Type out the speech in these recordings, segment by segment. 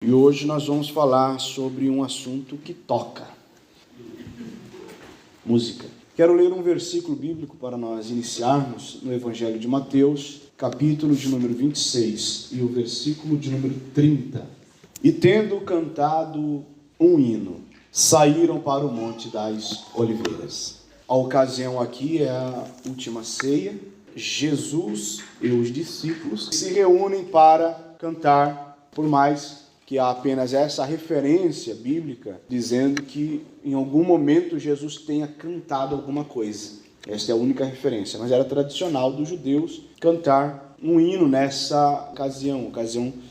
E hoje nós vamos falar sobre um assunto que toca: música. Quero ler um versículo bíblico para nós iniciarmos no Evangelho de Mateus, capítulo de número 26 e o versículo de número 30. E tendo cantado um hino, saíram para o Monte das Oliveiras. A ocasião aqui é a última ceia. Jesus e os discípulos se reúnem para cantar, por mais que há apenas essa referência bíblica dizendo que em algum momento Jesus tenha cantado alguma coisa. Esta é a única referência, mas era tradicional dos judeus cantar um hino nessa ocasião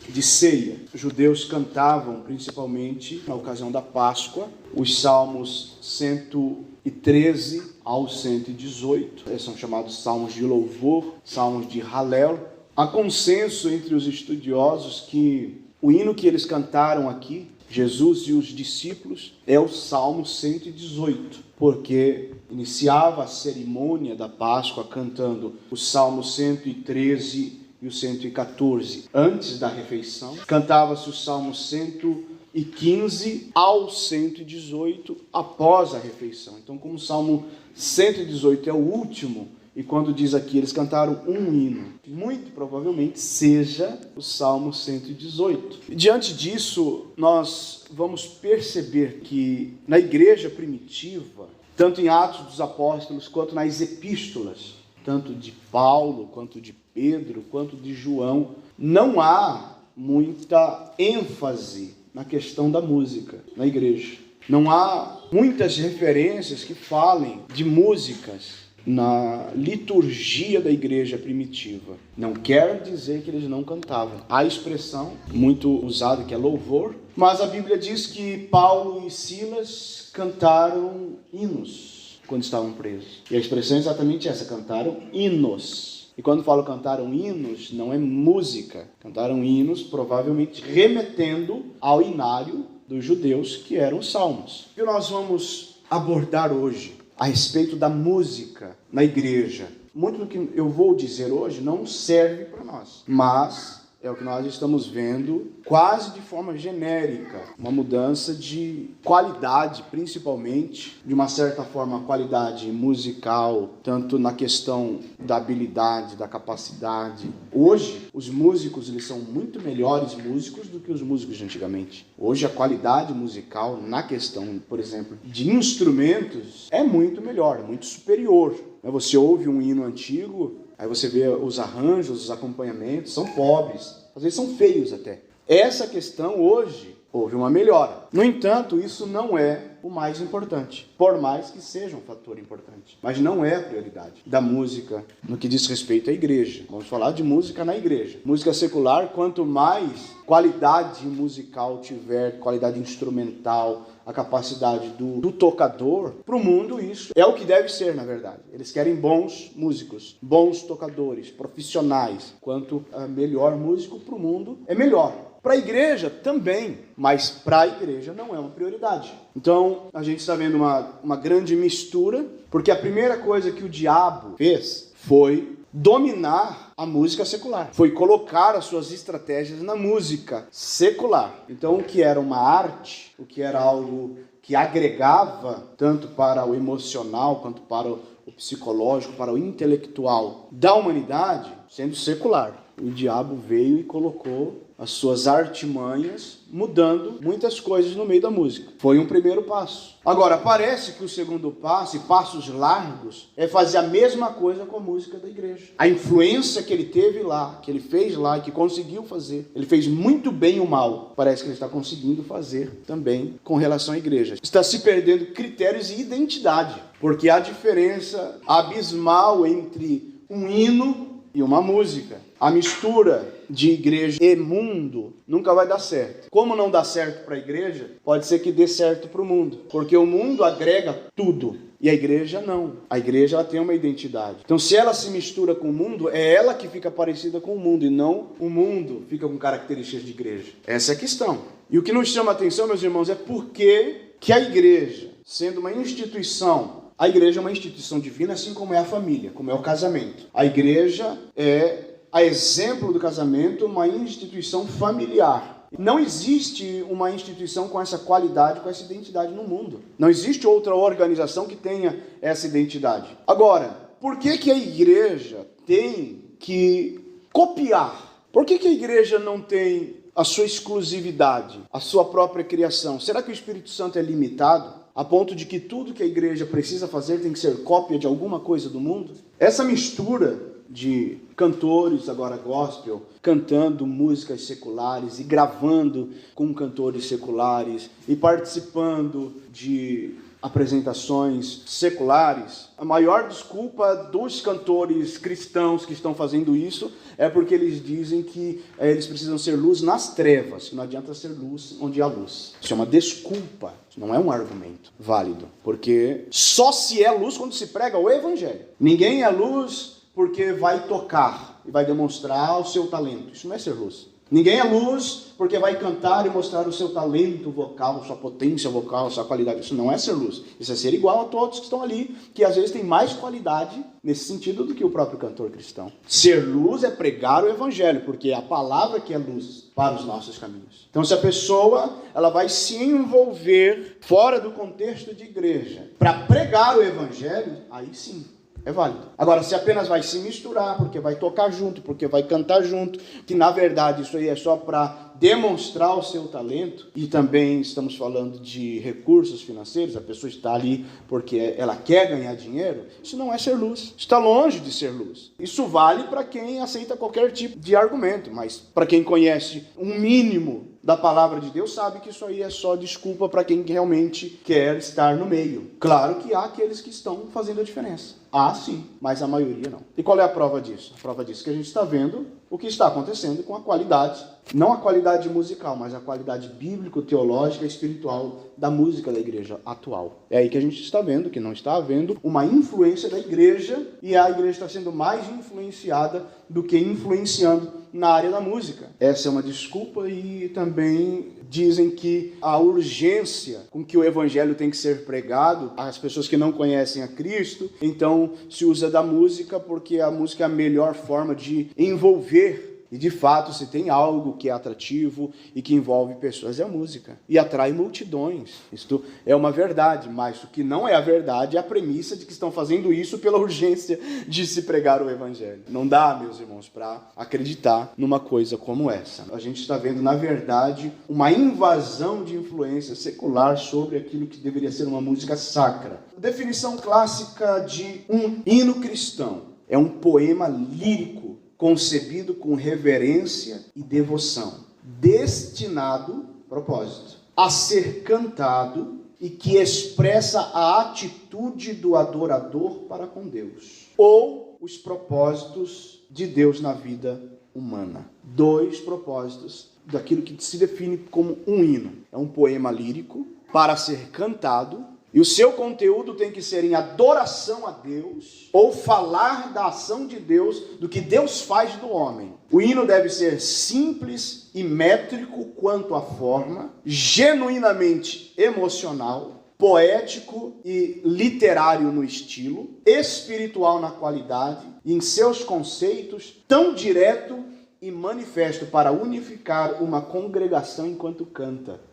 de ceia. Os judeus cantavam principalmente na ocasião da Páscoa os salmos 113 ao 118. Esses são chamados salmos de louvor, salmos de Halel. Há consenso entre os estudiosos que o hino que eles cantaram aqui, Jesus e os discípulos, é o Salmo 118, porque iniciava a cerimônia da Páscoa cantando o Salmo 113 e o 114 antes da refeição. Cantava-se o Salmo 115 ao 118 após a refeição. Então, como o Salmo 118 é o último, e quando diz aqui, eles cantaram um hino, muito provavelmente seja o Salmo 118. Diante disso, nós vamos perceber que na igreja primitiva, tanto em Atos dos Apóstolos, quanto nas epístolas, tanto de Paulo, quanto de Pedro, quanto de João, não há muita ênfase na questão da música na igreja. Não há muitas referências que falem de músicas na liturgia da igreja primitiva. Não quer dizer que eles não cantavam. Há expressão muito usada que é louvor, mas a Bíblia diz que Paulo e Silas cantaram hinos quando estavam presos. E a expressão é exatamente essa: cantaram hinos. E quando falo cantaram hinos, não é música. Cantaram hinos, provavelmente remetendo ao inário dos judeus, que eram os salmos. O que nós vamos abordar hoje a respeito da música na igreja? Muito do que eu vou dizer hoje não serve para nós, mas é o que nós estamos vendo quase de forma genérica, uma mudança de qualidade, principalmente, de uma certa forma, a qualidade musical, tanto na questão da habilidade, da capacidade. Hoje, os músicos, eles são muito melhores músicos do que os músicos de antigamente. Hoje, a qualidade musical, na questão, por exemplo, de instrumentos, é muito melhor, muito superior. Você ouve um hino antigo, aí você vê os arranjos, os acompanhamentos, são pobres, às vezes são feios até. Essa questão hoje houve uma melhora. No entanto, isso não é o mais importante, por mais que seja um fator importante. Mas não é a prioridade da música no que diz respeito à igreja. Vamos falar de música na igreja. Música secular, quanto mais qualidade musical tiver, qualidade instrumental, a capacidade do tocador, para o mundo isso é o que deve ser, na verdade. Eles querem bons músicos, bons tocadores, profissionais. Quanto melhor músico para o mundo, é melhor. Para a igreja também, mas para a igreja não é uma prioridade. Então, a gente está vendo uma grande mistura, porque a primeira coisa que o diabo fez foi dominar a música secular. Foi colocar as suas estratégias na música secular. Então, o que era uma arte, o que era algo que agregava tanto para o emocional quanto para o psicológico, para o intelectual da humanidade, sendo secular, o diabo veio e colocou as suas artimanhas, mudando muitas coisas no meio da música. Foi um primeiro passo. Agora, parece que o segundo passo, e passos largos, é fazer a mesma coisa com a música da igreja. A influência que ele teve lá, que ele fez lá e que conseguiu fazer, ele fez muito bem ou mal, parece que ele está conseguindo fazer também com relação à igreja. Está se perdendo critérios e identidade, porque há diferença abismal entre um hino e uma música. A mistura de igreja e mundo nunca vai dar certo. Como não dá certo para a igreja, pode ser que dê certo para o mundo. Porque o mundo agrega tudo e a igreja não. A igreja ela tem uma identidade. Então, se ela se mistura com o mundo, é ela que fica parecida com o mundo e não o mundo fica com características de igreja. Essa é a questão. E o que nos chama a atenção, meus irmãos, é porque que a igreja, sendo uma instituição, a igreja é uma instituição divina, assim como é a família, como é o casamento. A igreja é, a exemplo do casamento, uma instituição familiar. Não existe uma instituição com essa qualidade, com essa identidade no mundo. Não existe outra organização que tenha essa identidade. Agora, por que que a igreja tem que copiar? Por que que a igreja não tem a sua exclusividade, a sua própria criação? Será que o Espírito Santo é limitado a ponto de que tudo que a igreja precisa fazer tem que ser cópia de alguma coisa do mundo? Essa mistura de cantores, agora gospel, cantando músicas seculares e gravando com cantores seculares e participando de apresentações seculares, a maior desculpa dos cantores cristãos que estão fazendo isso é porque eles dizem que eles precisam ser luz nas trevas, que não adianta ser luz onde há luz. Isso é uma desculpa, isso não é um argumento válido, porque só se é luz quando se prega o evangelho. Ninguém é luz porque vai tocar e vai demonstrar o seu talento. Isso não é ser luz. Ninguém é luz porque vai cantar e mostrar o seu talento vocal, sua potência vocal, sua qualidade. Isso não é ser luz. Isso é ser igual a todos que estão ali, que às vezes tem mais qualidade nesse sentido do que o próprio cantor cristão. Ser luz é pregar o evangelho, porque é a palavra que é luz para os nossos caminhos. Então, se a pessoa ela vai se envolver fora do contexto de igreja para pregar o evangelho, aí sim é válido. Agora, se apenas vai se misturar, porque vai tocar junto, porque vai cantar junto, que na verdade isso aí é só para demonstrar o seu talento, e também estamos falando de recursos financeiros, a pessoa está ali porque ela quer ganhar dinheiro, isso não é ser luz. Está longe de ser luz. Isso vale para quem aceita qualquer tipo de argumento, mas para quem conhece um mínimo da palavra de Deus, sabe que isso aí é só desculpa para quem realmente quer estar no meio. Claro que há aqueles que estão fazendo a diferença. Há sim, mas a maioria não. E qual é a prova disso? A prova disso é que a gente está vendo o que está acontecendo com a qualidade, não a qualidade musical, mas a qualidade bíblico-teológica e espiritual da música da igreja atual. É aí que a gente está vendo que não está havendo uma influência da igreja, e a igreja está sendo mais influenciada do que influenciando na área da música. Essa é uma desculpa, e também dizem que a urgência com que o evangelho tem que ser pregado às pessoas que não conhecem a Cristo, então se usa da música porque a música é a melhor forma de envolver. E de fato, se tem algo que é atrativo e que envolve pessoas, é a música. E atrai multidões. Isto é uma verdade, mas o que não é a verdade é a premissa de que estão fazendo isso pela urgência de se pregar o evangelho. Não dá, meus irmãos, para acreditar numa coisa como essa. A gente está vendo, na verdade, uma invasão de influência secular sobre aquilo que deveria ser uma música sacra. A definição clássica de um hino cristão é um poema lírico concebido com reverência e devoção, destinado, propósito, a ser cantado e que expressa a atitude do adorador para com Deus, ou os propósitos de Deus na vida humana. Dois propósitos daquilo que se define como um hino. É um poema lírico para ser cantado, e o seu conteúdo tem que ser em adoração a Deus, ou falar da ação de Deus, do que Deus faz do homem. O hino deve ser simples e métrico quanto à forma, genuinamente emocional, poético e literário no estilo, espiritual na qualidade e em seus conceitos, tão direto e manifesto para unificar uma congregação enquanto canta.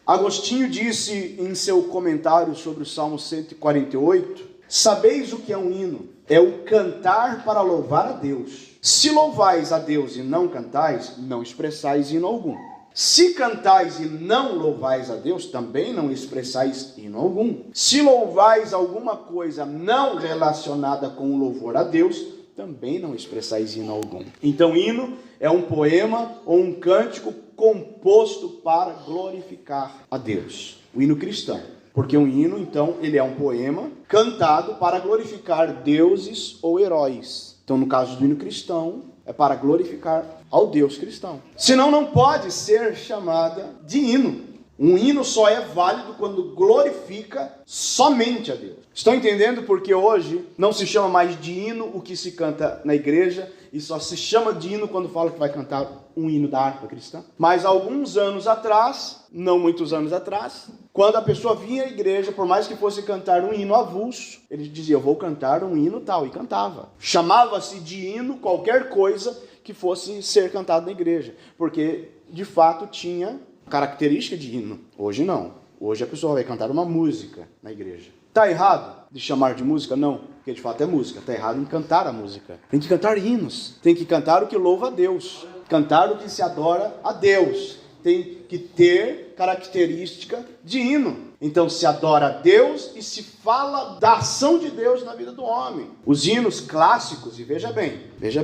Agostinho disse em seu comentário sobre o Salmo 148, sabeis o que é um hino? É o cantar para louvar a Deus. Se louvais a Deus e não cantais, não expressais hino algum. Se cantais e não louvais a Deus, também não expressais hino algum. Se louvais alguma coisa não relacionada com o louvor a Deus, também não expressais hino algum. Então, hino é um poema ou um cântico composto para glorificar a Deus. O hino cristão. Porque um hino, então, ele é um poema cantado para glorificar deuses ou heróis. Então, no caso do hino cristão, é para glorificar ao Deus cristão. Senão, não pode ser chamada de hino. Um hino só é válido quando glorifica somente a Deus. Estão entendendo porque hoje não se chama mais de hino o que se canta na igreja, e só se chama de hino quando fala que vai cantar um hino da harpa cristã? Mas alguns anos atrás, não muitos anos atrás, quando a pessoa vinha à igreja, por mais que fosse cantar um hino avulso, ele dizia, eu vou cantar um hino tal, e cantava. Chamava-se de hino qualquer coisa que fosse ser cantado na igreja, porque de fato tinha característica de hino. Hoje não. Hoje a pessoa vai cantar uma música na igreja. Está errado de chamar de música? Não, porque de fato é música. Está errado em cantar a música. Tem que cantar hinos. Tem que cantar o que louva a Deus. Cantar o que se adora a Deus. Tem que ter característica de hino. Então se adora a Deus e se fala da ação de Deus na vida do homem. Os hinos clássicos, e veja bem,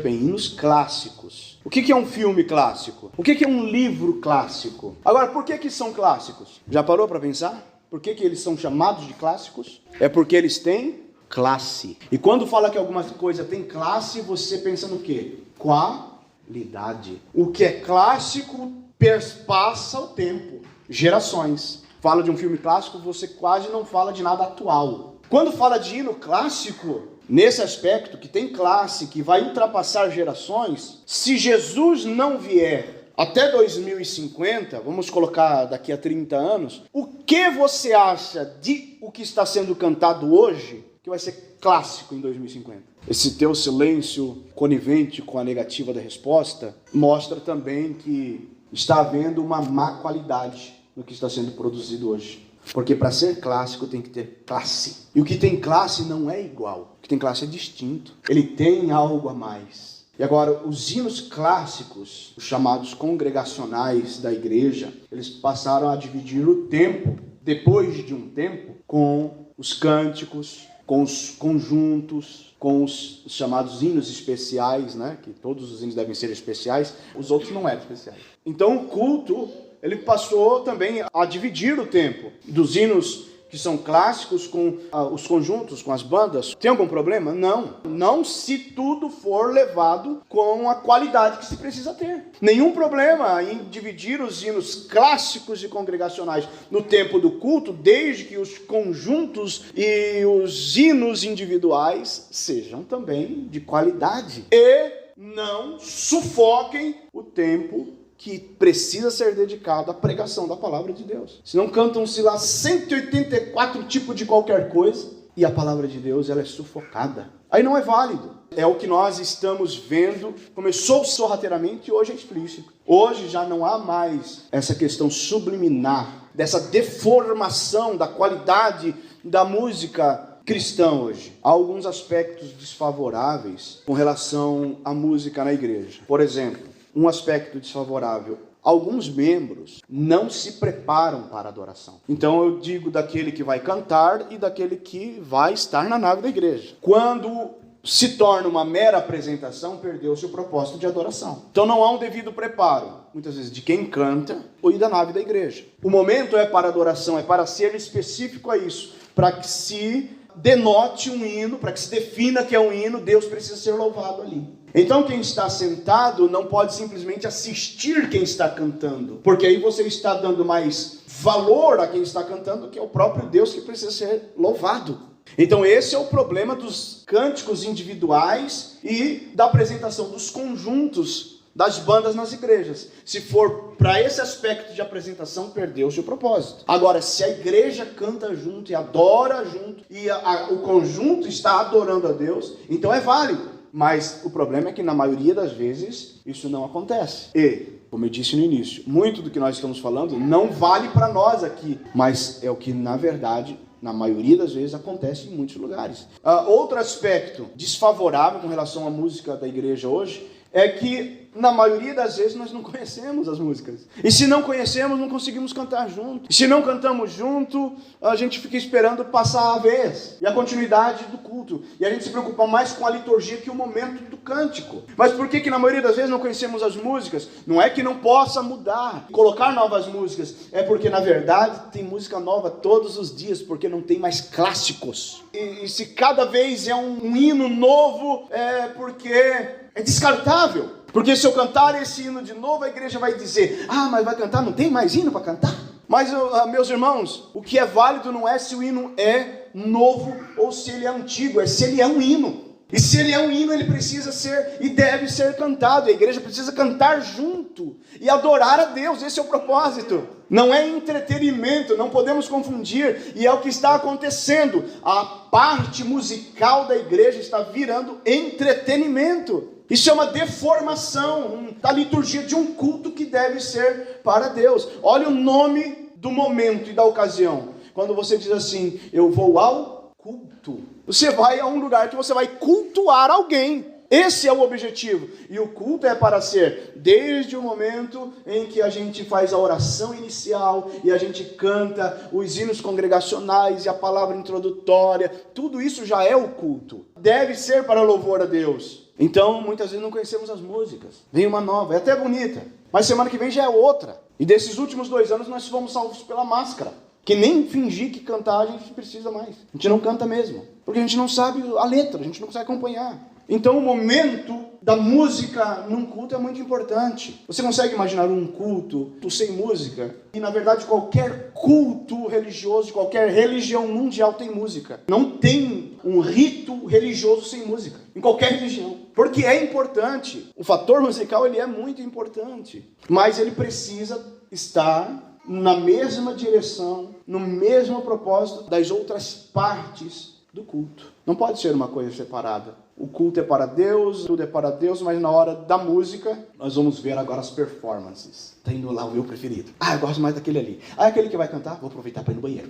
hinos clássicos. O que é um filme clássico? O que é um livro clássico? Agora, por que são clássicos? Já parou para pensar? Por que eles são chamados de clássicos? É porque eles têm classe. E quando fala que alguma coisa tem classe, você pensa no quê? Qualidade. O que é clássico perpassa o tempo, gerações. Fala de um filme clássico, você quase não fala de nada atual. Quando fala de hino clássico, nesse aspecto que tem classe, que vai ultrapassar gerações, se Jesus não vier até 2050, vamos colocar daqui a 30 anos, o que você acha de o que está sendo cantado hoje que vai ser clássico em 2050? Esse teu silêncio conivente com a negativa da resposta mostra também que está havendo uma má qualidade no que está sendo produzido hoje. Porque para ser clássico tem que ter classe. E o que tem classe não é igual. O que tem classe é distinto. Ele tem algo a mais. E agora, os hinos clássicos, os chamados congregacionais da igreja, eles passaram a dividir o tempo, depois de um tempo, com os cânticos, com os conjuntos, com os chamados hinos especiais, né? Que todos os hinos devem ser especiais, os outros não eram especiais. Então o culto, ele passou também a dividir o tempo dos hinos que são clássicos com os conjuntos, com as bandas. Tem algum problema? Não. Não se tudo for levado com a qualidade que se precisa ter. Nenhum problema em dividir os hinos clássicos e congregacionais no tempo do culto, desde que os conjuntos e os hinos individuais sejam também de qualidade. E não sufoquem o tempo que precisa ser dedicado à pregação da palavra de Deus. Senão cantam-se lá 184 tipos de qualquer coisa e a palavra de Deus ela é sufocada. Aí não é válido. É o que nós estamos vendo. Começou sorrateiramente e hoje é explícito. Hoje já não há mais essa questão subliminar, dessa deformação da qualidade da música cristã hoje. Há alguns aspectos desfavoráveis com relação à música na igreja. Por exemplo, um aspecto desfavorável: alguns membros não se preparam para a adoração. Então eu digo daquele que vai cantar e daquele que vai estar na nave da igreja. Quando se torna uma mera apresentação, perdeu-se o propósito de adoração. Então não há um devido preparo, muitas vezes, de quem canta ou da nave da igreja. O momento é para adoração, é para ser específico a isso, para que se denote um hino, para que se defina que é um hino, Deus precisa ser louvado ali. Então quem está sentado não pode simplesmente assistir quem está cantando, porque aí você está dando mais valor a quem está cantando, que é o próprio Deus que precisa ser louvado. Então esse é o problema dos cânticos individuais e da apresentação dos conjuntos das bandas nas igrejas. Se for para esse aspecto de apresentação, perdeu-se o propósito. Agora, se a igreja canta junto e adora junto, e o conjunto está adorando a Deus, então é válido. Mas o problema é que na maioria das vezes isso não acontece. E, como eu disse no início, muito do que nós estamos falando não vale para nós aqui, mas é o que na verdade, na maioria das vezes, acontece em muitos lugares. Outro aspecto desfavorável com relação à música da igreja hoje é que na maioria das vezes nós não conhecemos as músicas. E se não conhecemos, não conseguimos cantar junto. E se não cantamos junto, a gente fica esperando passar a vez e a continuidade do culto. E a gente se preocupa mais com a liturgia que o momento do cântico. Mas por que na maioria das vezes não conhecemos as músicas? Não é que não possa mudar, colocar novas músicas. É porque na verdade tem música nova todos os dias, porque não tem mais clássicos. E se cada vez é um hino novo, é porque é descartável. Porque se eu cantar esse hino de novo, a igreja vai dizer: ah, mas vai cantar, não tem mais hino para cantar? Mas, meus irmãos, o que é válido não é se o hino é novo ou se ele é antigo, é se ele é um hino. E se ele é um hino, ele precisa ser e deve ser cantado. A igreja precisa cantar junto e adorar a Deus. Esse é o propósito. Não é entretenimento, não podemos confundir. E é o que está acontecendo. A parte musical da igreja está virando entretenimento. Isso é uma deformação da liturgia de um culto que deve ser para Deus. Olha o nome do momento e da ocasião. Quando você diz assim, eu vou ao culto. Você vai a um lugar que você vai cultuar alguém. Esse é o objetivo. E o culto é para ser desde o momento em que a gente faz a oração inicial e a gente canta os hinos congregacionais e a palavra introdutória. Tudo isso já é o culto. Deve ser para louvor a Deus. Então, muitas vezes não conhecemos as músicas. Vem uma nova, é até bonita. Mas semana que vem já é outra. E desses últimos 2 anos nós fomos salvos pela máscara. Que nem fingir que cantar a gente precisa mais. A gente não canta mesmo. Porque a gente não sabe a letra, a gente não consegue acompanhar. Então o momento da música num culto é muito importante. Você consegue imaginar um culto sem música? E na verdade qualquer culto religioso, de qualquer religião mundial tem música. Não tem um rito religioso sem música. Em qualquer religião. Porque é importante. O fator musical ele é muito importante. Mas ele precisa estar na mesma direção, no mesmo propósito das outras partes do culto. Não pode ser uma coisa separada. O culto é para Deus, tudo é para Deus, mas na hora da música, nós vamos ver agora as performances. Está indo lá o meu preferido. Eu gosto mais daquele ali. Aquele que vai cantar, vou aproveitar para ir no banheiro.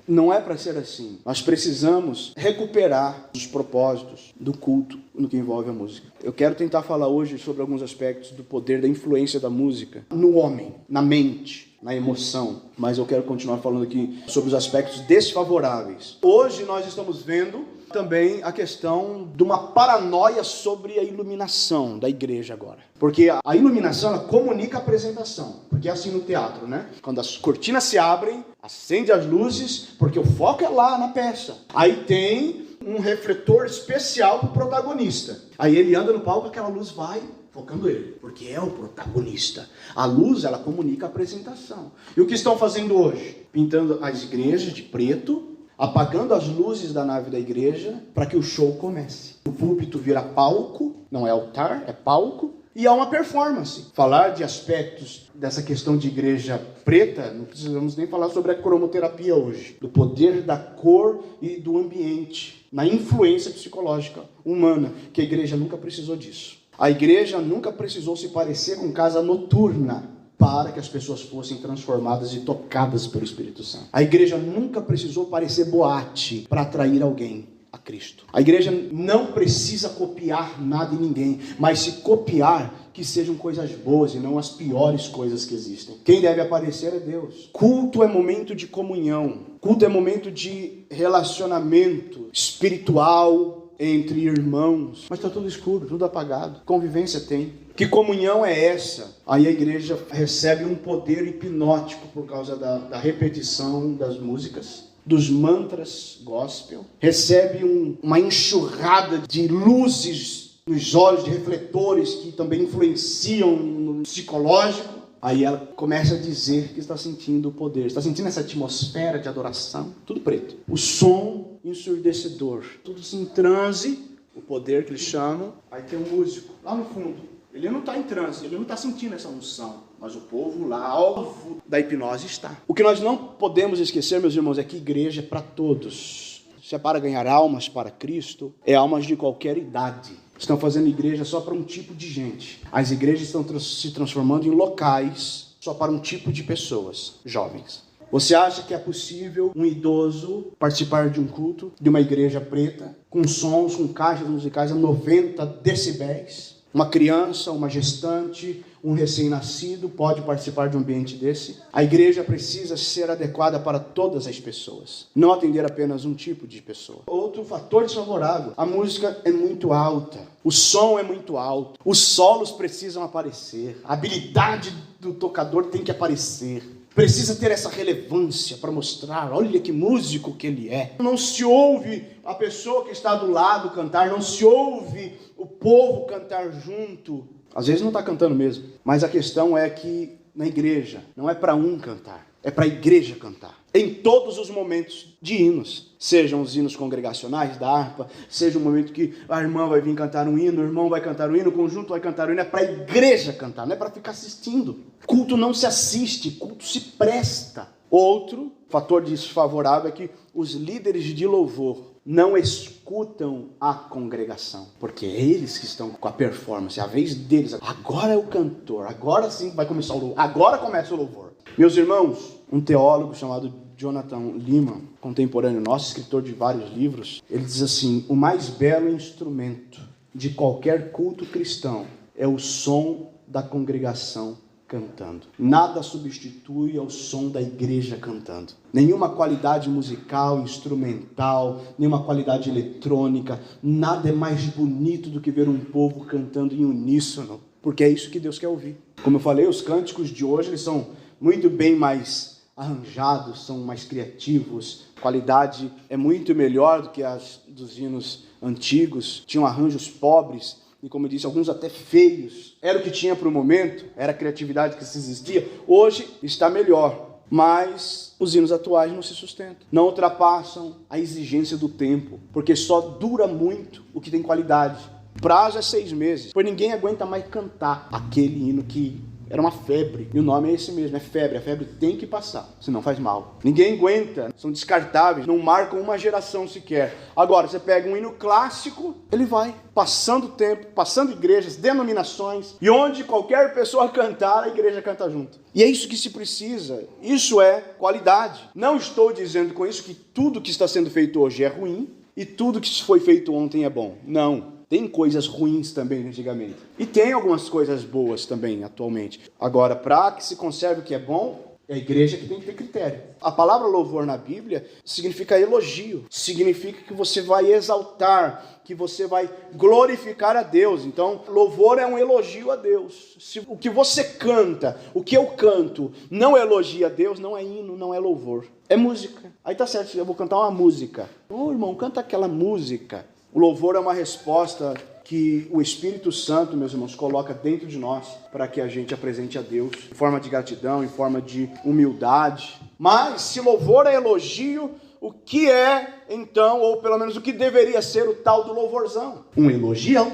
Não é para ser assim. Nós precisamos recuperar os propósitos do culto no que envolve a música. Eu quero tentar falar hoje sobre alguns aspectos do poder da influência da música no homem, na mente, na emoção. Mas eu quero continuar falando aqui sobre os aspectos desfavoráveis. Hoje nós estamos vendo também a questão de uma paranoia sobre a iluminação da igreja agora. Porque a iluminação, ela comunica a apresentação. Porque é assim no teatro, né? Quando as cortinas se abrem, acende as luzes, porque o foco é lá na peça. Aí tem um refletor especial para o protagonista. Aí ele anda no palco, aquela luz vai focando ele, porque é o protagonista. A luz, ela comunica a apresentação. E o que estão fazendo hoje? Pintando as igrejas de preto, apagando as luzes da nave da igreja para que o show comece. O púlpito vira palco, não é altar, é palco, e há uma performance. Falar de aspectos dessa questão de igreja preta, não precisamos nem falar sobre a cromoterapia hoje, do poder da cor e do ambiente, na influência psicológica humana, que a igreja nunca precisou disso. A igreja nunca precisou se parecer com casa noturna para que as pessoas fossem transformadas e tocadas pelo Espírito Santo. A igreja nunca precisou parecer boate para atrair alguém a Cristo. A igreja não precisa copiar nada e ninguém, mas se copiar, que sejam coisas boas e não as piores coisas que existem. Quem deve aparecer é Deus. Culto é momento de comunhão. Culto é momento de relacionamento espiritual entre irmãos. Mas está tudo escuro, tudo apagado. Convivência tem. Que comunhão é essa? Aí a igreja recebe um poder hipnótico por causa da repetição das músicas, dos mantras gospel. Recebe uma enxurrada de luzes nos olhos, de refletores que também influenciam no psicológico. Aí ela começa a dizer que está sentindo o poder. Está sentindo essa atmosfera de adoração. Tudo preto. O som ensurdecedor. Tudo em transe. O poder que eles chamam. Aí tem um músico lá no fundo. Ele não está em transe, ele não está sentindo essa unção. Mas o povo lá, alvo da hipnose, está. O que nós não podemos esquecer, meus irmãos, é que igreja é para todos. Se é para ganhar almas para Cristo, é almas de qualquer idade. Estão fazendo igreja só para um tipo de gente. As igrejas estão se transformando em locais só para um tipo de pessoas, jovens. Você acha que é possível um idoso participar de um culto, de uma igreja preta, com sons, com caixas musicais a 90 decibéis? Uma criança, uma gestante, um recém-nascido pode participar de um ambiente desse? A igreja precisa ser adequada para todas as pessoas, não atender apenas um tipo de pessoa. Outro fator desfavorável, a música é muito alta, o som é muito alto, os solos precisam aparecer, a habilidade do tocador tem que aparecer. Precisa ter essa relevância para mostrar, olha que músico que ele é. Não se ouve a pessoa que está do lado cantar, não se ouve o povo cantar junto. Às vezes não está cantando mesmo, mas a questão é que na igreja não é para um cantar, é para a igreja cantar. Em todos os momentos de hinos, sejam os hinos congregacionais da harpa, seja o momento que a irmã vai vir cantar um hino, o irmão vai cantar um hino, o conjunto vai cantar um hino, é para a igreja cantar, não é para ficar assistindo. Culto não se assiste, culto se presta. Outro fator desfavorável é que os líderes de louvor não escutam a congregação, porque é eles que estão com a performance, é a vez deles. Agora é o cantor, agora sim vai começar o louvor, agora começa o louvor. Meus irmãos, um teólogo chamado Jonathan Leeman, contemporâneo nosso, escritor de vários livros, ele diz assim: o mais belo instrumento de qualquer culto cristão é o som da congregação cantando. Nada substitui ao som da igreja cantando. Nenhuma qualidade musical, instrumental, nenhuma qualidade eletrônica, nada é mais bonito do que ver um povo cantando em uníssono, porque é isso que Deus quer ouvir. Como eu falei, os cânticos de hoje eles são muito bem mais arranjados, são mais criativos, a qualidade é muito melhor do que as dos hinos antigos, tinham arranjos pobres, e como eu disse, alguns até feios. Era o que tinha para o momento, era a criatividade que se existia. Hoje está melhor, mas os hinos atuais não se sustentam, não ultrapassam a exigência do tempo, porque só dura muito o que tem qualidade. O prazo é 6 meses, pois ninguém aguenta mais cantar aquele hino que era uma febre, e o nome é esse mesmo, é febre. A febre tem que passar, senão faz mal. Ninguém aguenta, são descartáveis, não marcam uma geração sequer. Agora, você pega um hino clássico, ele vai passando o tempo, passando igrejas, denominações, e onde qualquer pessoa cantar, a igreja canta junto. E é isso que se precisa, isso é qualidade. Não estou dizendo com isso que tudo que está sendo feito hoje é ruim, e tudo que foi feito ontem é bom. Não. Tem coisas ruins também antigamente. E tem algumas coisas boas também atualmente. Agora, para que se conserve o que é bom, é a igreja que tem que ter critério. A palavra louvor na Bíblia significa elogio. Significa que você vai exaltar, que você vai glorificar a Deus. Então, louvor é um elogio a Deus. Se o que você canta, o que eu canto, não elogia a Deus, não é hino, não é louvor. É música. Aí tá certo, eu vou cantar uma música. Ô, irmão, canta aquela música. O louvor é uma resposta que o Espírito Santo, meus irmãos, coloca dentro de nós para que a gente apresente a Deus em forma de gratidão, em forma de humildade. Mas se louvor é elogio, o que é então, ou pelo menos o que deveria ser o tal do louvorzão? Um elogião.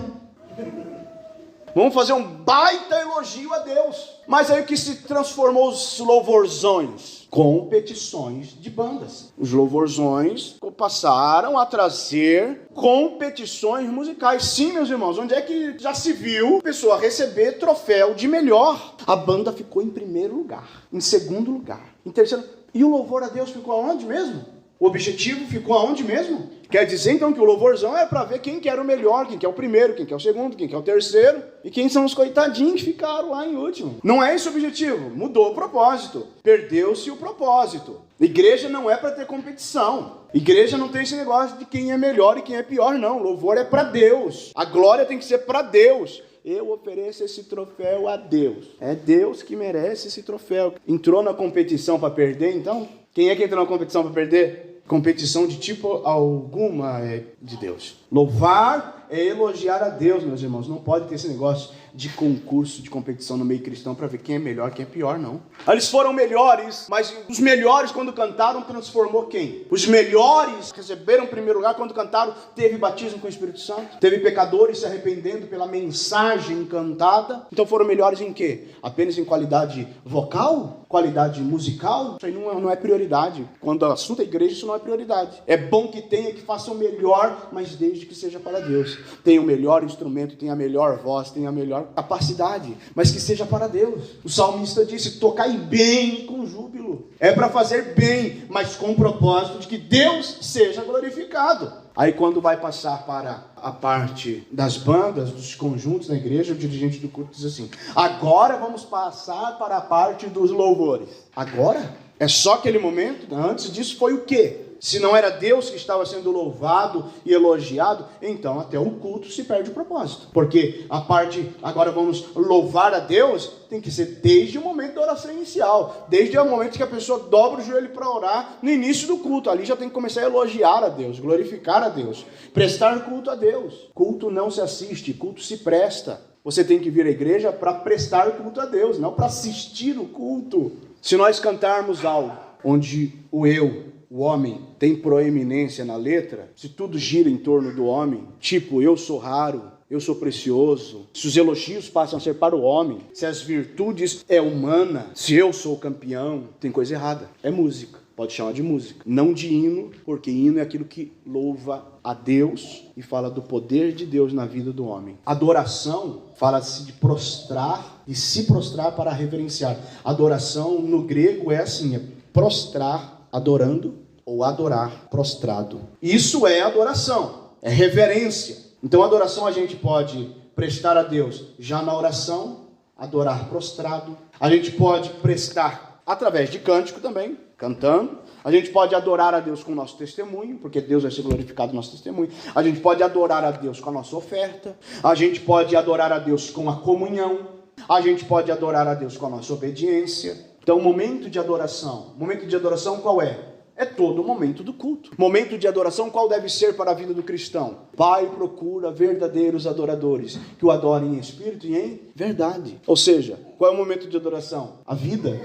Vamos fazer um baita elogio a Deus. Mas aí o que se transformou os louvorzões? Competições de bandas. Os louvorzões passaram a trazer competições musicais. Sim, meus irmãos, onde é que já se viu a pessoa receber troféu de melhor? A banda ficou em primeiro lugar, em segundo lugar, em terceiro. E o louvor a Deus ficou aonde mesmo? O objetivo ficou aonde mesmo? Quer dizer então que o louvorzão é para ver quem que era o melhor, quem que é o primeiro, quem que é o segundo, quem que é o terceiro, e quem são os coitadinhos que ficaram lá em último. Não é esse o objetivo, mudou o propósito, perdeu-se o propósito. Igreja não é para ter competição, igreja não tem esse negócio de quem é melhor e quem é pior, não. Louvor é para Deus, a glória tem que ser para Deus. Eu ofereço esse troféu a Deus. É Deus que merece esse troféu. Entrou na competição para perder, então? Quem é que entrou na competição para perder? Competição de tipo alguma é de Deus. Louvar é elogiar a Deus, meus irmãos. Não pode ter esse negócio de concurso, de competição no meio cristão para ver quem é melhor, quem é pior, não. Eles foram melhores, mas os melhores quando cantaram transformou quem? Os melhores receberam primeiro lugar quando cantaram, teve batismo com o Espírito Santo, teve pecadores se arrependendo pela mensagem cantada. Então foram melhores em quê? Apenas em qualidade vocal? Qualidade musical? Isso aí não é prioridade. Quando o assunto é igreja, isso não é prioridade. É bom que tenha, que faça o melhor, mas desde que seja para Deus. Tenha o melhor instrumento, tenha a melhor voz, tenha a melhor capacidade, mas que seja para Deus. O salmista disse: tocai bem e com júbilo. É para fazer bem, mas com o propósito de que Deus seja glorificado. Aí quando vai passar para a parte das bandas, dos conjuntos na igreja, o dirigente do culto diz assim: agora vamos passar para a parte dos louvores. Agora? É só aquele momento? Antes disso foi o quê? Se não era Deus que estava sendo louvado e elogiado, então até o culto se perde o propósito. Porque a parte, agora vamos louvar a Deus, tem que ser desde o momento da oração inicial. Desde o momento que a pessoa dobra o joelho para orar, no início do culto. Ali já tem que começar a elogiar a Deus, glorificar a Deus, prestar culto a Deus. Culto não se assiste, culto se presta. Você tem que vir à igreja para prestar culto a Deus, não para assistir o culto. Se nós cantarmos algo onde o homem tem proeminência na letra, se tudo gira em torno do homem, tipo, eu sou raro, eu sou precioso, se os elogios passam a ser para o homem, se as virtudes é humana, se eu sou campeão, tem coisa errada, é música. pode chamar de música. Não de hino, porque hino é aquilo que louva a Deus e fala do poder de Deus na vida do homem. Adoração fala-se de prostrar, de se prostrar para reverenciar. Adoração no grego é assim, é prostrar, adorando, ou adorar, prostrado. Isso é adoração, é reverência. Então adoração a gente pode prestar a Deus já na oração, adorar prostrado. A gente pode prestar através de cântico também, cantando. A gente pode adorar a Deus com o nosso testemunho, porque Deus vai ser glorificado no nosso testemunho. A gente pode adorar a Deus com a nossa oferta. A gente pode adorar a Deus com a comunhão. A gente pode adorar a Deus com a nossa obediência. Então, o momento de adoração qual é? É todo o momento do culto. Momento de adoração qual deve ser para a vida do cristão? Pai procura verdadeiros adoradores, que o adorem em espírito e em verdade. Ou seja, qual é o momento de adoração? A vida.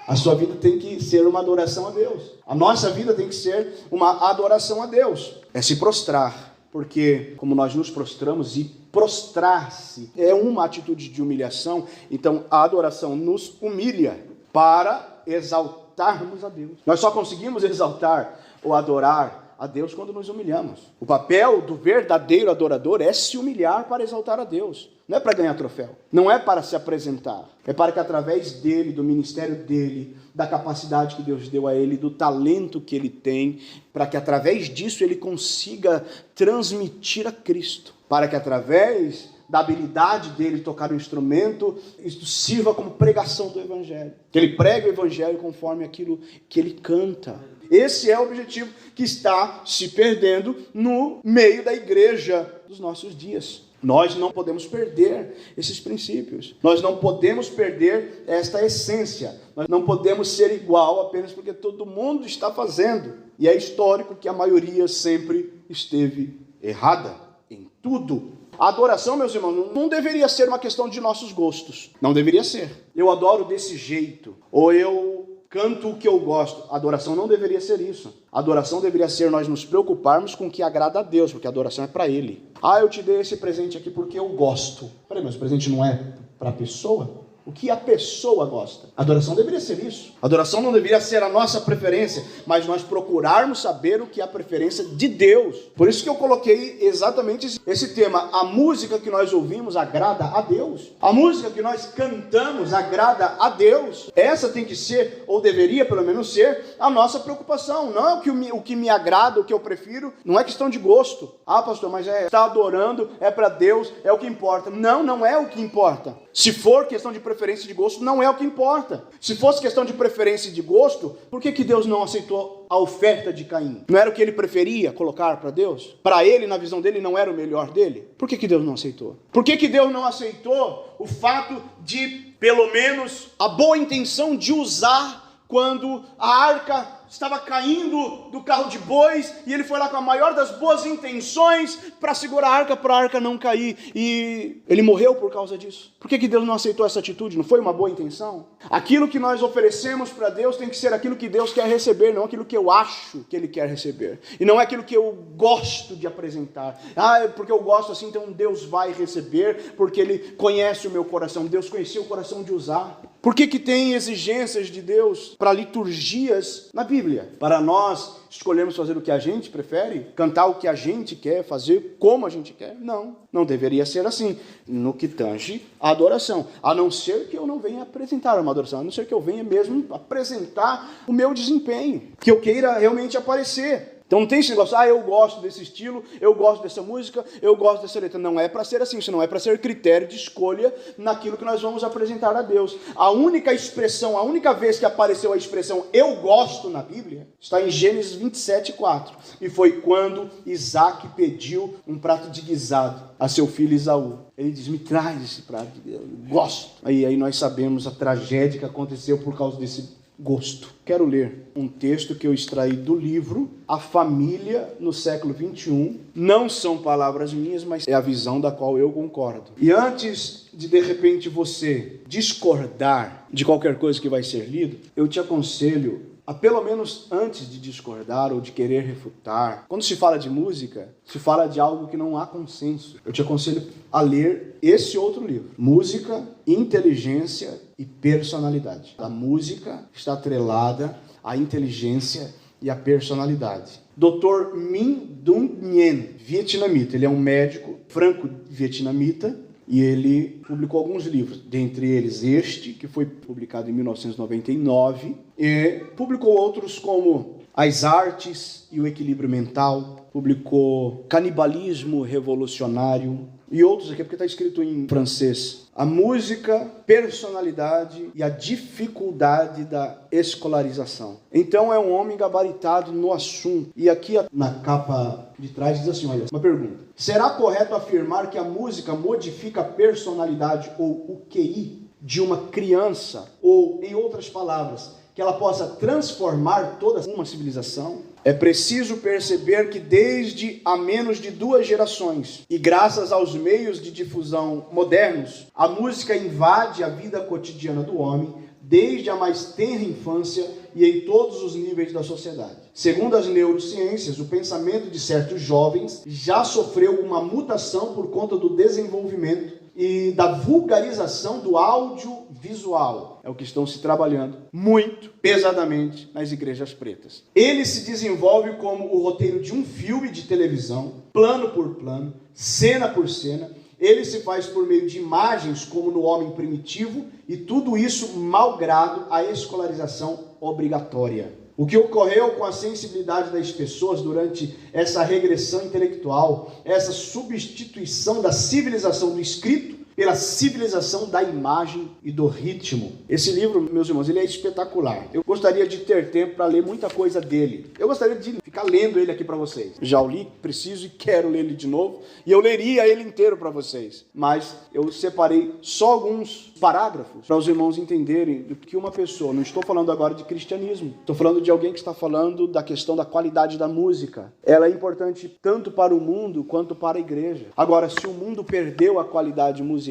A sua vida tem que ser uma adoração a Deus. A nossa vida tem que ser uma adoração a Deus. É se prostrar, porque como nós nos prostramos, e prostrar-se é uma atitude de humilhação, então a adoração nos humilha para exaltarmos a Deus. Nós só conseguimos exaltar ou adorar a Deus quando nos humilhamos. O papel do verdadeiro adorador é se humilhar para exaltar a Deus. Não é para ganhar troféu, não é para se apresentar, é para que através dele, do ministério dele, da capacidade que Deus deu a ele, do talento que ele tem, para que através disso ele consiga transmitir a Cristo, para que através da habilidade dele tocar o instrumento, isso sirva como pregação do Evangelho, que ele pregue o Evangelho conforme aquilo que ele canta. Esse é o objetivo que está se perdendo no meio da igreja dos nossos dias. Nós não podemos perder esses princípios. Nós não podemos perder esta essência. Nós não podemos ser igual apenas porque todo mundo está fazendo. E é histórico que a maioria sempre esteve errada em tudo. A adoração, meus irmãos, não deveria ser uma questão de nossos gostos. Não deveria ser. Eu adoro desse jeito. Ou eu canto o que eu gosto. A adoração não deveria ser isso. A adoração deveria ser nós nos preocuparmos com o que agrada a Deus, porque a adoração é para Ele. Ah, eu te dei esse presente aqui porque eu gosto. Peraí, mas o presente não é para a pessoa? O que a pessoa gosta? A adoração deveria ser isso. A adoração não deveria ser a nossa preferência, mas nós procurarmos saber o que é a preferência de Deus. Por isso que eu coloquei exatamente esse tema. A música que nós ouvimos agrada a Deus. A música que nós cantamos agrada a Deus. Essa tem que ser, ou deveria pelo menos ser, a nossa preocupação. Não é o que me agrada, o que eu prefiro. Não é questão de gosto. Ah, pastor, mas está adorando, é para Deus, é o que importa. Não, não é o que importa. Se for questão de preferência de gosto, não é o que importa. Se fosse questão de preferência de gosto, por que Deus não aceitou a oferta de Caim? Não era o que ele preferia colocar para Deus? Para ele, na visão dele, não era o melhor dele? Por que Deus não aceitou? Por que Deus não aceitou o fato de, pelo menos, a boa intenção de usar quando a arca estava caindo do carro de bois, e ele foi lá com a maior das boas intenções para segurar a arca, para a arca não cair, e ele morreu por causa disso. Por que Deus não aceitou essa atitude? Não foi uma boa intenção? Aquilo que nós oferecemos para Deus tem que ser aquilo que Deus quer receber, não aquilo que eu acho que Ele quer receber, e não é aquilo que eu gosto de apresentar. Ah, porque eu gosto assim, então Deus vai receber, porque Ele conhece o meu coração. Deus conhecia o coração de usar. Por que tem exigências de Deus para liturgias na Bíblia? Para nós escolhermos fazer o que a gente prefere? Cantar o que a gente quer? Fazer como a gente quer? Não, não deveria ser assim. No que tange a adoração. A não ser que eu não venha apresentar uma adoração. A não ser que eu venha mesmo apresentar o meu desempenho. Que eu queira realmente aparecer. Então não tem esse negócio, eu gosto desse estilo, eu gosto dessa música, eu gosto dessa letra. Não é para ser assim, isso não é para ser critério de escolha naquilo que nós vamos apresentar a Deus. A única expressão, a única vez que apareceu a expressão eu gosto na Bíblia, está em Gênesis 27:4. E foi quando Isaac pediu um prato de guisado a seu filho Esaú. Ele diz, me traz esse prato, eu gosto. Aí nós sabemos a tragédia que aconteceu por causa desse gosto. Quero ler um texto que eu extraí do livro A Família no Século XXI. Não são palavras minhas, mas é a visão da qual eu concordo. E antes de repente você discordar de qualquer coisa que vai ser lido, eu te aconselho pelo menos antes de discordar ou de querer refutar, quando se fala de música, se fala de algo que não há consenso. Eu te aconselho a ler esse outro livro, Música, Inteligência e Personalidade. A música está atrelada à inteligência e à personalidade. Dr. Minh Dun Nguyen, vietnamita. Ele é um médico franco-vietnamita e ele publicou alguns livros, dentre eles este, que foi publicado em 1999, e publicou outros como As Artes e o Equilíbrio Mental, publicou Canibalismo Revolucionário e outros aqui, porque está escrito em francês. A música, personalidade e a dificuldade da escolarização. Então é um homem gabaritado no assunto. E aqui na capa de trás diz assim, olha, uma pergunta. Será correto afirmar que a música modifica a personalidade ou o QI de uma criança? Ou, em outras palavras, que ela possa transformar toda uma civilização? É preciso perceber que desde há menos de 2 gerações, e graças aos meios de difusão modernos, a música invade a vida cotidiana do homem, desde a mais tenra infância e em todos os níveis da sociedade. Segundo as neurociências, o pensamento de certos jovens já sofreu uma mutação por conta do desenvolvimento e da vulgarização do audiovisual. É o que estão se trabalhando muito pesadamente nas igrejas pretas. Ele se desenvolve como o roteiro de um filme de televisão, plano por plano, cena por cena. Ele se faz por meio de imagens, como no homem primitivo, e tudo isso malgrado a escolarização obrigatória. O que ocorreu com a sensibilidade das pessoas durante essa regressão intelectual, essa substituição da civilização do escrito pela civilização da imagem e do ritmo. Esse livro, meus irmãos, ele é espetacular. Eu gostaria de ter tempo para ler muita coisa dele. Eu gostaria de ficar lendo ele aqui para vocês. Já o li, preciso e quero ler ele de novo. E eu leria ele inteiro para vocês. Mas eu separei só alguns parágrafos para os irmãos entenderem do que uma pessoa, não estou falando agora de cristianismo, estou falando de alguém que está falando da questão da qualidade da música. Ela é importante tanto para o mundo quanto para a igreja. Agora, se o mundo perdeu a qualidade musical,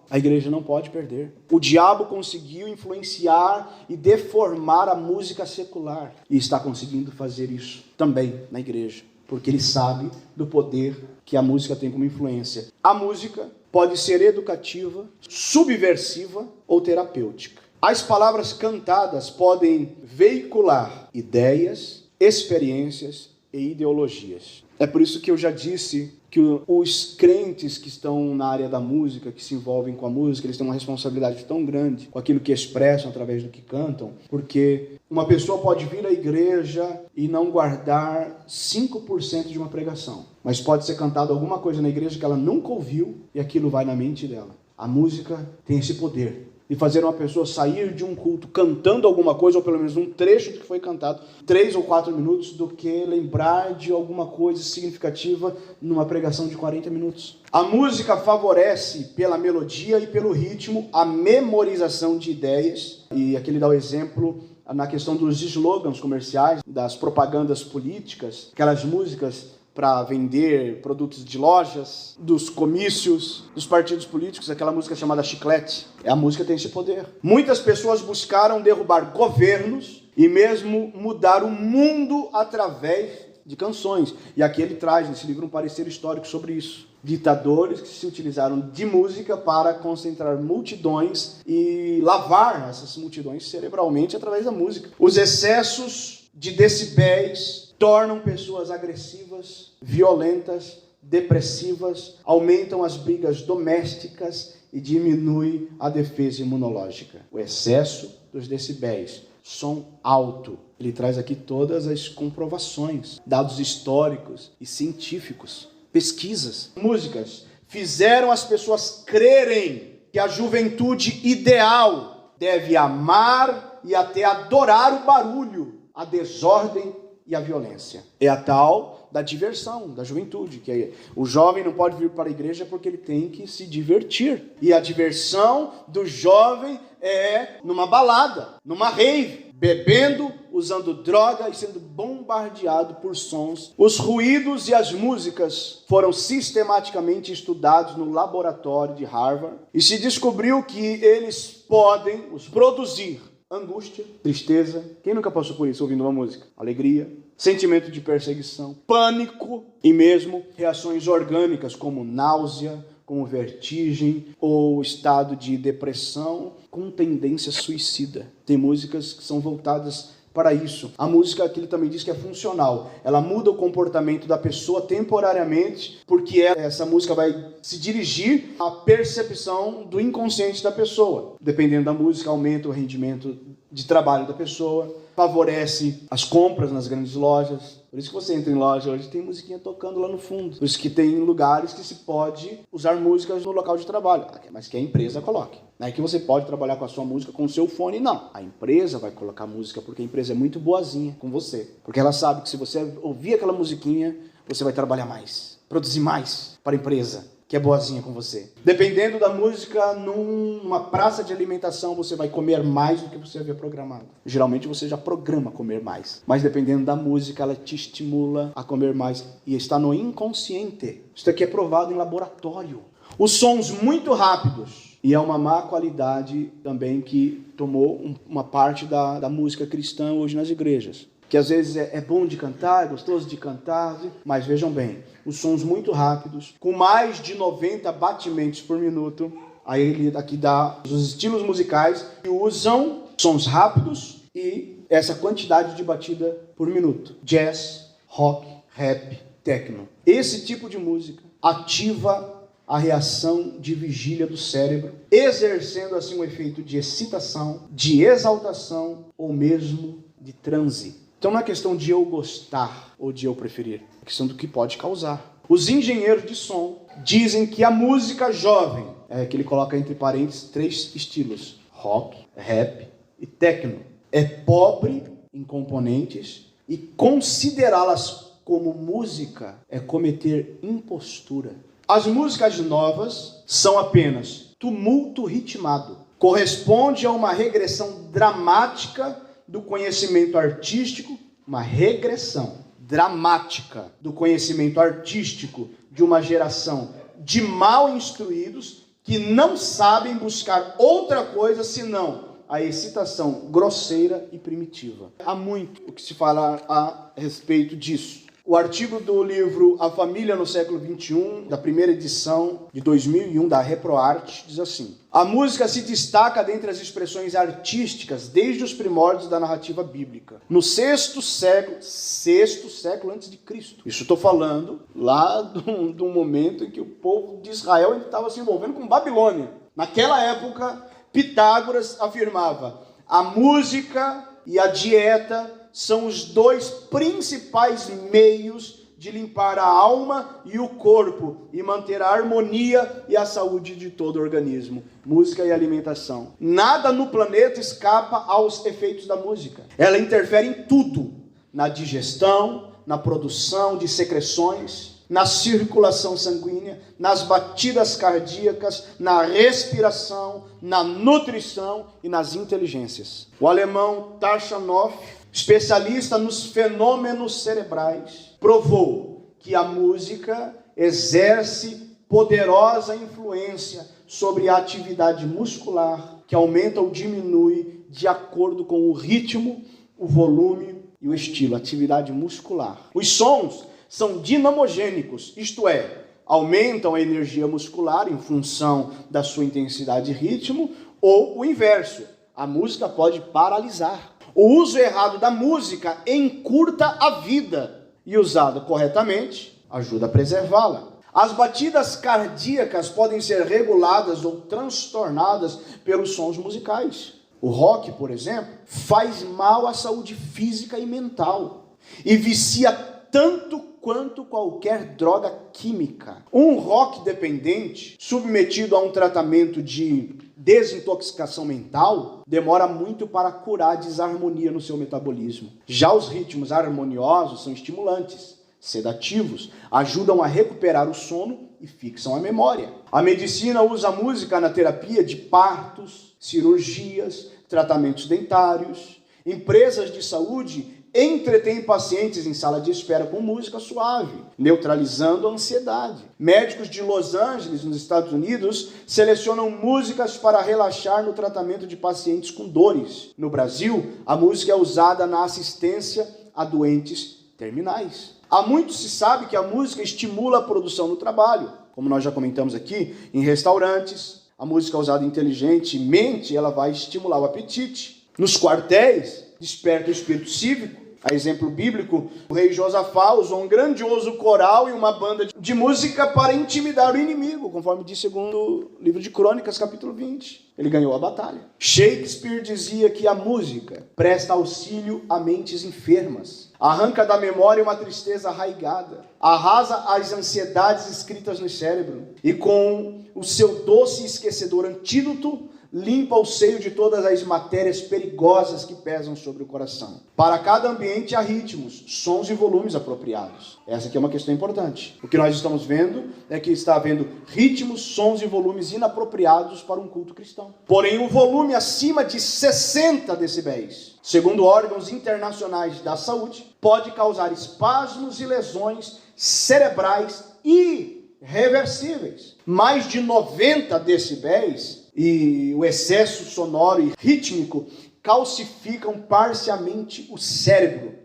a igreja não pode perder. O diabo conseguiu influenciar e deformar a música secular e está conseguindo fazer isso também na igreja, porque ele sabe do poder que a música tem como influência. A música pode ser educativa, subversiva ou terapêutica. As palavras cantadas podem veicular ideias, experiências e ideologias. É por isso que eu já disse que os crentes que estão na área da música, que se envolvem com a música, eles têm uma responsabilidade tão grande com aquilo que expressam através do que cantam, porque uma pessoa pode vir à igreja e não guardar 5% de uma pregação, mas pode ser cantado alguma coisa na igreja que ela nunca ouviu e aquilo vai na mente dela. A música tem esse poder de fazer uma pessoa sair de um culto cantando alguma coisa, ou pelo menos um trecho do que foi cantado, 3 ou 4 minutos, do que lembrar de alguma coisa significativa numa pregação de 40 minutos. A música favorece, pela melodia e pelo ritmo, a memorização de ideias, e aqui ele dá o exemplo na questão dos slogans comerciais, das propagandas políticas, aquelas músicas para vender produtos de lojas, dos comícios, dos partidos políticos, aquela música chamada Chiclete. A música tem esse poder. Muitas pessoas buscaram derrubar governos e mesmo mudar o mundo através de canções. E aqui ele traz nesse livro um parecer histórico sobre isso. Ditadores que se utilizaram de música para concentrar multidões e lavar essas multidões cerebralmente através da música. Os excessos de decibéis tornam pessoas agressivas, violentas, depressivas, aumentam as brigas domésticas e diminui a defesa imunológica. O excesso dos decibéis, som alto. Ele traz aqui todas as comprovações, dados históricos e científicos, pesquisas. Músicas fizeram as pessoas crerem que a juventude ideal deve amar e até adorar o barulho, a desordem e a violência. É a tal da diversão da juventude, que o jovem não pode vir para a igreja porque ele tem que se divertir. E a diversão do jovem é numa balada, numa rave, bebendo, usando droga e sendo bombardeado por sons. Os ruídos e as músicas foram sistematicamente estudados no laboratório de Harvard e se descobriu que eles podem os produzir angústia, tristeza. Quem nunca passou por isso ouvindo uma música? Alegria, sentimento de perseguição, pânico e mesmo reações orgânicas como náusea, como vertigem ou estado de depressão com tendência suicida. Tem músicas que são voltadas para isso. A música, que ele também diz que é funcional. Ela muda o comportamento da pessoa temporariamente, porque essa música vai se dirigir à percepção do inconsciente da pessoa. Dependendo da música, aumenta o rendimento de trabalho da pessoa, favorece as compras nas grandes lojas. Por isso que você entra em loja hoje, tem musiquinha tocando lá no fundo. Por isso que tem lugares que se pode usar músicas no local de trabalho, mas que a empresa coloque. Não é que você pode trabalhar com a sua música com o seu fone, não. A empresa vai colocar música porque a empresa é muito boazinha com você. Porque ela sabe que se você ouvir aquela musiquinha, você vai trabalhar mais, produzir mais para a empresa, que é boazinha com você. Dependendo da música, numa praça de alimentação, você vai comer mais do que você havia programado. Geralmente você já programa comer mais. Mas dependendo da música, ela te estimula a comer mais. E está no inconsciente. Isso aqui é provado em laboratório. Os sons muito rápidos. E é uma má qualidade também que tomou uma parte da música cristã hoje nas igrejas. Que às vezes é bom de cantar, é gostoso de cantar, mas vejam bem, os sons muito rápidos, com mais de 90 batimentos por minuto, aí ele aqui dá os estilos musicais que usam sons rápidos e essa quantidade de batida por minuto. Jazz, rock, rap, techno. Esse tipo de música ativa a reação de vigília do cérebro, exercendo assim um efeito de excitação, de exaltação ou mesmo de transe. Então não é questão de eu gostar ou de eu preferir, é questão do que pode causar. Os engenheiros de som dizem que a música jovem, que ele coloca entre parênteses 3 estilos, rock, rap e techno, é pobre em componentes e considerá-las como música é cometer impostura. As músicas novas são apenas tumulto ritmado, corresponde a uma regressão dramática do conhecimento artístico, uma regressão dramática do conhecimento artístico de uma geração de mal instruídos que não sabem buscar outra coisa senão a excitação grosseira e primitiva. Há muito o que se fala a respeito disso. O artigo do livro A Família no Século XXI, da primeira edição de 2001, da ReproArt, diz assim: a música se destaca dentre as expressões artísticas desde os primórdios da narrativa bíblica. No sexto século antes de Cristo. Isso estou falando lá do momento em que o povo de Israel estava se envolvendo com Babilônia. Naquela época, Pitágoras afirmava: a música e a dieta são os 2 principais meios de limpar a alma e o corpo e manter a harmonia e a saúde de todo o organismo. Música e alimentação. Nada no planeta escapa aos efeitos da música. Ela interfere em tudo. Na digestão, na produção de secreções, na circulação sanguínea, nas batidas cardíacas, na respiração, na nutrição e nas inteligências. O alemão Tachanov, especialista nos fenômenos cerebrais, provou que a música exerce poderosa influência sobre a atividade muscular, que aumenta ou diminui de acordo com o ritmo, o volume e o estilo, atividade muscular. Os sons são dinamogênicos, isto é, aumentam a energia muscular em função da sua intensidade e ritmo, ou o inverso, a música pode paralisar. O uso errado da música encurta a vida e, usada corretamente, ajuda a preservá-la. As batidas cardíacas podem ser reguladas ou transtornadas pelos sons musicais. O rock, por exemplo, faz mal à saúde física e mental e vicia tanto quanto qualquer droga química. Um rock dependente, submetido a um tratamento de desintoxicação mental, demora muito para curar a desarmonia no seu metabolismo. Já os ritmos harmoniosos são estimulantes, sedativos, ajudam a recuperar o sono e fixam a memória. A medicina usa a música na terapia de partos, cirurgias, tratamentos dentários. Empresas de saúde entretêm pacientes em sala de espera com música suave, neutralizando a ansiedade. Médicos de Los Angeles, nos Estados Unidos, selecionam músicas para relaxar no tratamento de pacientes com dores. No Brasil, a música é usada na assistência a doentes terminais. Há muito se sabe que a música estimula a produção no trabalho. Como nós já comentamos aqui, em restaurantes, a música usada inteligentemente, ela vai estimular o apetite. Nos quartéis, desperta o espírito cívico. A exemplo bíblico, o rei Josafá usou um grandioso coral e uma banda de música para intimidar o inimigo, conforme diz segundo o livro de Crônicas, capítulo 20. Ele ganhou a batalha. Shakespeare dizia que a música presta auxílio a mentes enfermas, arranca da memória uma tristeza arraigada, arrasa as ansiedades escritas no cérebro e com o seu doce e esquecedor antídoto, limpa o seio de todas as matérias perigosas que pesam sobre o coração. Para cada ambiente há ritmos, sons e volumes apropriados. Essa aqui é uma questão importante. O que nós estamos vendo é que está havendo ritmos, sons e volumes inapropriados para um culto cristão. Porém, o volume acima de 60 decibéis, segundo órgãos internacionais da saúde, pode causar espasmos e lesões cerebrais irreversíveis. Mais de 90 decibéis e o excesso sonoro e rítmico calcificam parcialmente o cérebro,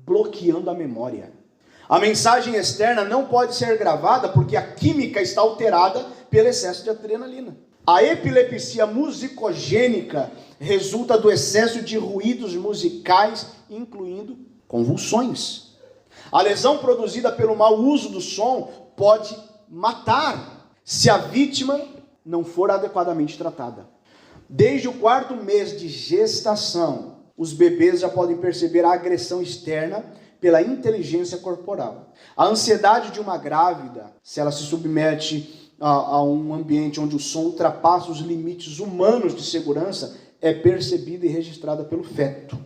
bloqueando a memória. A mensagem externa não pode ser gravada porque a química está alterada pelo excesso de adrenalina. A epilepsia musicogênica resulta do excesso de ruídos musicais, incluindo convulsões. A lesão produzida pelo mau uso do som pode matar se a vítima não for adequadamente tratada. Desde o 4º mês de gestação, os bebês já podem perceber a agressão externa pela inteligência corporal. A ansiedade de uma grávida, se ela se submete a um ambiente onde o som ultrapassa os limites humanos de segurança, é percebida e registrada pelo feto.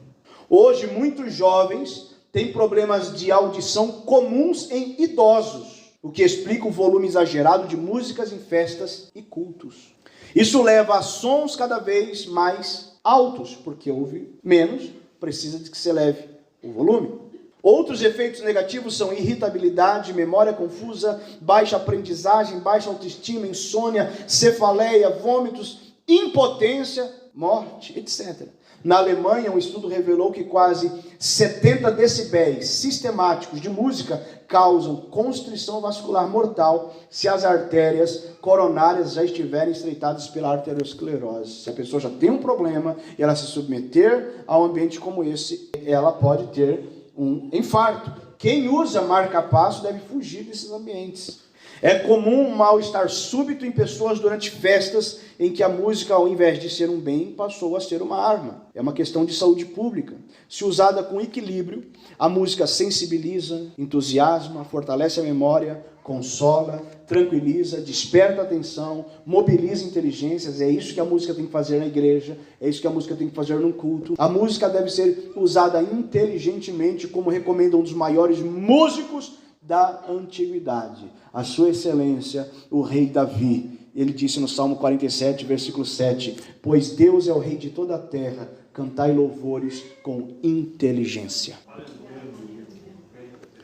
Hoje, muitos jovens têm problemas de audição comuns em idosos, o que explica o volume exagerado de músicas em festas e cultos. Isso leva a sons cada vez mais altos, porque ouve menos, precisa de que se eleve o volume. Outros efeitos negativos são irritabilidade, memória confusa, baixa aprendizagem, baixa autoestima, insônia, cefaleia, vômitos, impotência, morte, etc. Na Alemanha, um estudo revelou que quase 70 decibéis sistemáticos de música causam constrição vascular mortal se as artérias coronárias já estiverem estreitadas pela arteriosclerose. Se a pessoa já tem um problema e ela se submeter a um ambiente como esse, ela pode ter um infarto. Quem usa marca-passo deve fugir desses ambientes. É comum um mal-estar súbito em pessoas durante festas em que a música, ao invés de ser um bem, passou a ser uma arma. É uma questão de saúde pública. Se usada com equilíbrio, a música sensibiliza, entusiasma, fortalece a memória, consola, tranquiliza, desperta a atenção, mobiliza inteligências. É isso que a música tem que fazer na igreja, é isso que a música tem que fazer num culto. A música deve ser usada inteligentemente, como recomenda um dos maiores músicos da antiguidade, a sua excelência, o rei Davi. Ele disse no Salmo 47, versículo 7, pois Deus é o rei de toda a terra, cantai louvores com inteligência.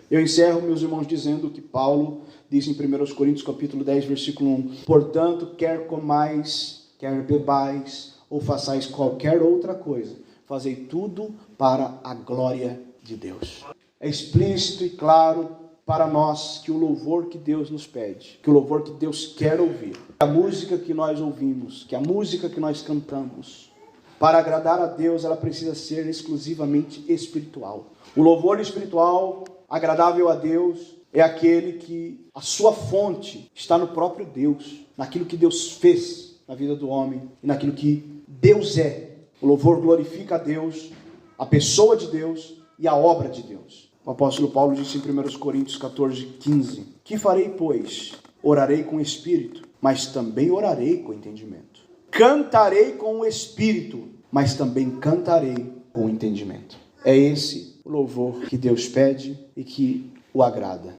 Eu encerro, meus irmãos, dizendo que Paulo diz em 1 Coríntios capítulo 10, versículo 1, portanto, quer comais, quer bebais, ou façais qualquer outra coisa, fazei tudo para a glória de Deus. É explícito e claro para nós que o louvor que Deus nos pede, que o louvor que Deus quer ouvir, a música que nós ouvimos, que a música que nós cantamos, para agradar a Deus, ela precisa ser exclusivamente espiritual. O louvor espiritual, agradável a Deus, é aquele que a sua fonte está no próprio Deus, naquilo que Deus fez na vida do homem e naquilo que Deus é. O louvor glorifica a Deus, a pessoa de Deus e a obra de Deus. O apóstolo Paulo disse em 1 Coríntios 14, 15, que farei, pois? Orarei com o espírito, mas também orarei com entendimento. Cantarei com o espírito, mas também cantarei com entendimento. É esse o louvor que Deus pede e que o agrada.